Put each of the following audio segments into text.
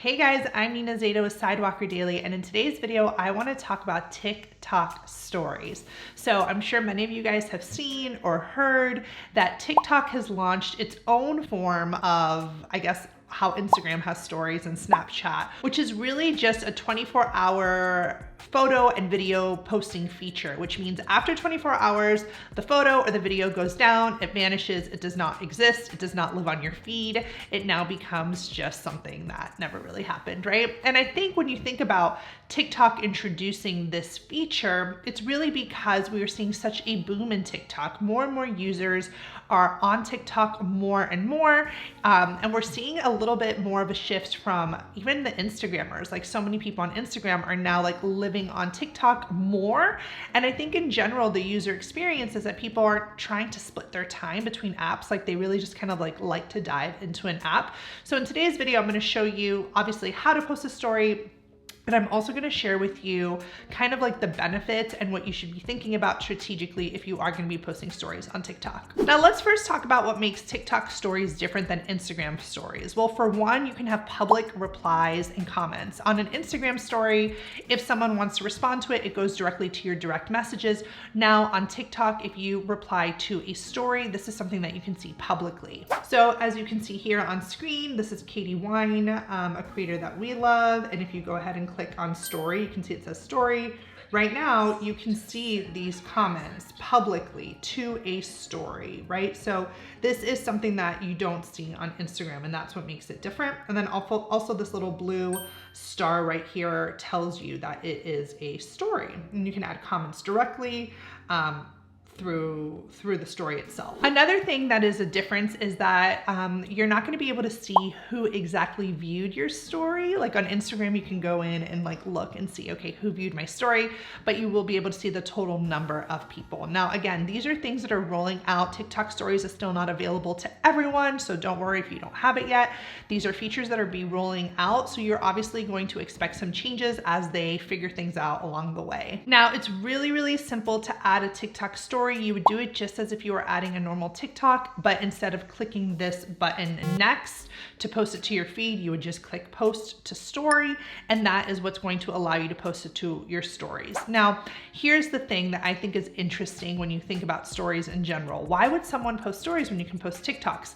Hey guys, I'm Nina Zeta with Sidewalker Daily, and in today's video, I want to talk about TikTok stories. So I'm sure many of you guys have seen or heard that TikTok has launched its own form of, I guess, how Instagram has stories and Snapchat, which is really just a 24-hour photo and video posting feature, which means after 24 hours, the photo or the video goes down, it vanishes, it does not exist, it does not live on your feed. It now becomes just something that never really happened, right? And I think when you think about TikTok introducing this feature, it's really because we are seeing such a boom in TikTok. More and more users are on TikTok more and more, and we're seeing a little bit more of a shift from even the Instagrammers. Like, so many people on Instagram are now like living on TikTok more. And I think in general, the user experience is that people are trying to split their time between apps. Like, they really just kind of like to dive into an app. So in today's video, I'm going to show you obviously how to post a story, but I'm also going to share with you kind of like the benefits and what you should be thinking about strategically if you are going to be posting stories on TikTok. Now, let's first talk about what makes TikTok stories different than Instagram stories. Well, for one, you can have public replies and comments. On an Instagram story, if someone wants to respond to it, it goes directly to your direct messages. Now on TikTok, if you reply to a story, this is something that you can see publicly. So as you can see here on screen, this is Katie Wine, a creator that we love. And if you go ahead and click on story, you can see it says story. Right now, you can see these comments publicly to a story, right? So this is something that you don't see on Instagram, and that's what makes it different. And then also this little blue star right here tells you that it is a story, and you can add comments directly through the story itself. Another thing that is a difference is that you're not going to be able to see who exactly viewed your story. Like on Instagram, you can go in and like look and see, okay, who viewed my story, but you will be able to see the total number of people. Now, again, these are things that are rolling out. TikTok stories is still not available to everyone, so don't worry if you don't have it yet. These are features that are rolling out, so you're obviously going to expect some changes as they figure things out along the way. Now, it's really, really simple to add a TikTok story. You would do it just as if you were adding a normal TikTok, but instead of clicking this button next to post it to your feed, you would just click post to story, and that is what's going to allow you to post it to your stories. Now, here's the thing that I think is interesting when you think about stories in general. Why would someone post stories when you can post TikToks?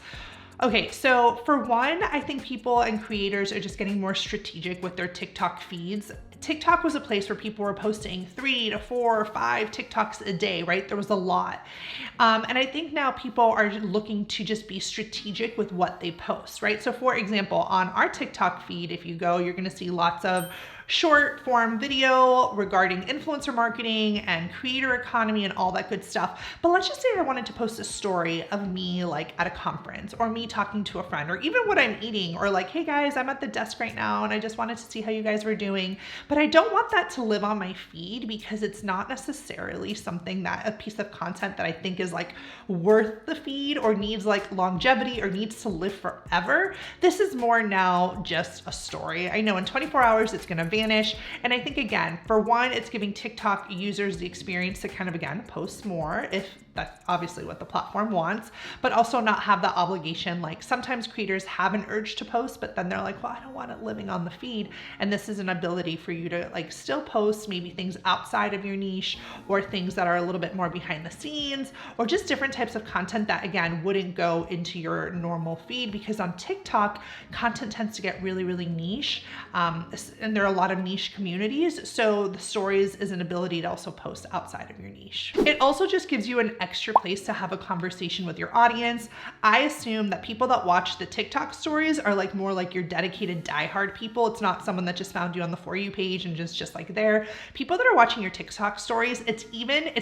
Okay, so for one, I think people and creators are just getting more strategic with their TikTok feeds. TikTok was a place where people were posting 3 to 4 or 5 TikToks a day, right? There was a lot. And I think now people are looking to just be strategic with what they post, right? So for example, on our TikTok feed, if you go, you're gonna see lots of short form video regarding influencer marketing and creator economy and all that good stuff. But let's just say I wanted to post a story of me like at a conference, or me talking to a friend, or even what I'm eating, or like, hey guys, I'm at the desk right now and I just wanted to see how you guys were doing. But I don't want that to live on my feed because it's not necessarily something that a piece of content that I think is like worth the feed or needs like longevity or needs to live forever. This is more now just a story. I know in 24 hours it's gonna vanish. And I think, again, for one, it's giving TikTok users the experience to kind of, again, post more if that's obviously what the platform wants, but also not have the obligation. Like, sometimes creators have an urge to post, but then they're like, well, I don't want it living on the feed. And this is an ability for you to like still post maybe things outside of your niche, or things that are a little bit more behind the scenes, or just different types of content that, again, wouldn't go into your normal feed, because on TikTok, content tends to get really, really niche. And there are a lot of niche communities. So the stories is an ability to also post outside of your niche. It also just gives you an extra place to have a conversation with your audience. I assume that people that watch the TikTok stories are like more like your dedicated diehard people. It's not someone that just found you on the For You page and just like there. People that are watching your TikTok stories, it's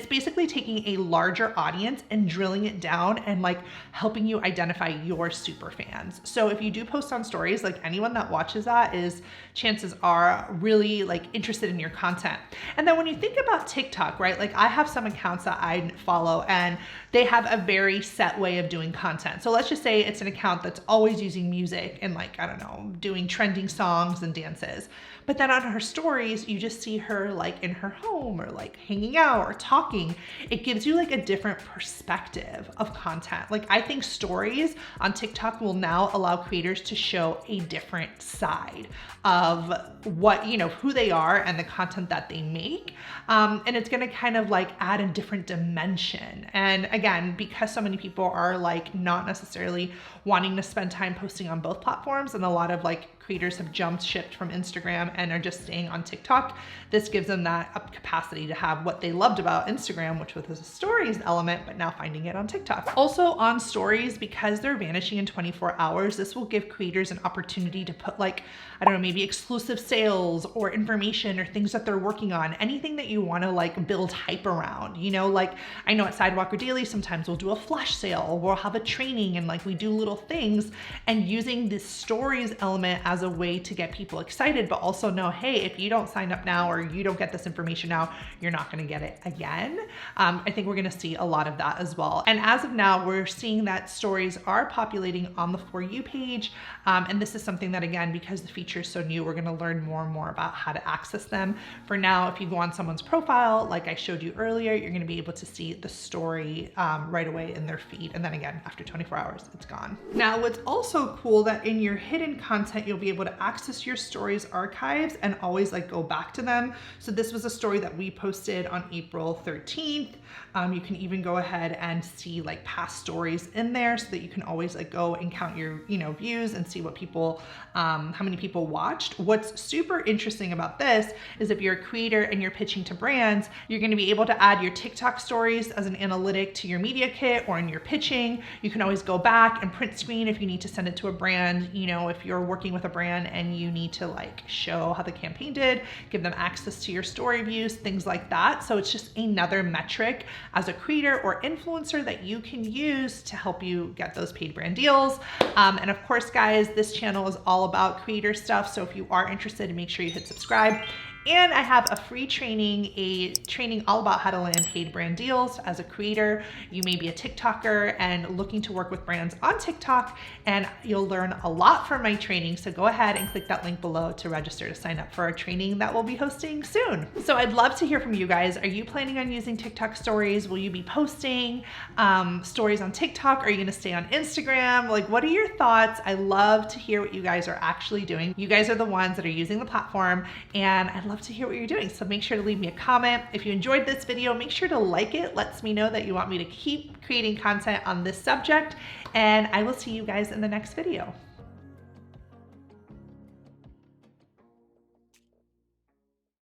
basically taking a larger audience and drilling it down and like helping you identify your super fans. So if you do post on stories, like anyone that watches that is, chances are, really like interested in your content. And then when you think about TikTok, right? Like, I have some accounts that I follow and they have a very set way of doing content. So let's just say it's an account that's always using music and like, I don't know, doing trending songs and dances. But then on stories, you just see her like in her home or like hanging out or talking. It gives you like a different perspective of content. Like I think stories on TikTok will now allow creators to show a different side of what, you know, who they are and the content that they make. And it's gonna kind of like add a different dimension. And again, because so many people are like not necessarily wanting to spend time posting on both platforms, and a lot of like creators have jumped shipped from Instagram and are just staying on TikTok, this gives them that capacity to have what they loved about Instagram, which was a stories element, but now finding it on TikTok. Also on stories, because they're vanishing in 24 hours, this will give creators an opportunity to put like, I don't know, maybe exclusive sales or information or things that they're working on, anything that you want to like build hype around, you know, like I know at Sidewalker Daily, sometimes we'll do a flash sale or we'll have a training and like we do little things, and using this stories element as a way to get people excited, but also know, hey, if you don't sign up now or you don't get this information now, you're not going to get it again. I think we're going to see a lot of that as well. And as of now, we're seeing that stories are populating on the For You page. And this is something that, again, because the feature is so new, we're going to learn more and more about how to access them. For now, if you go on someone's profile, like I showed you earlier, you're going to be able to see the story right away in their feed. And then again, after 24 hours, it's gone. Now, what's also cool that in your hidden content, you'll be able to access your stories archives and always like go back to them. So this was a story that we posted on April 13th. You can even go ahead and see like past stories in there so that you can always like go and count your, you know, views and see what people, how many people watched. What's super interesting about this is if you're a creator and you're pitching to brands, you're going to be able to add your TikTok stories as an analytic to your media kit or in your pitching. You can always go back and print screen if you need to send it to a brand. You know, if you're working with a brand and you need to like show how the campaign did, give them access to your story views, things like that. So it's just another metric as a creator or influencer that you can use to help you get those paid brand deals. And of course, guys, this channel is all about creator stuff. So if you are interested, make sure you hit subscribe. And I have a free training, all about how to land paid brand deals as a creator. You may be a TikToker and looking to work with brands on TikTok, and you'll learn a lot from my training. So go ahead and click that link below to register to sign up for a training that we'll be hosting soon. So I'd love to hear from you guys. Are you planning on using TikTok stories? Will you be posting stories on TikTok? Are you gonna stay on Instagram? Like, what are your thoughts? I love to hear what you guys are actually doing. You guys are the ones that are using the platform, and I'd love to hear what you're doing. So make sure to leave me a comment. If you enjoyed this video, make sure to like it. Lets me know that you want me to keep creating content on this subject, and I will see you guys in the next video.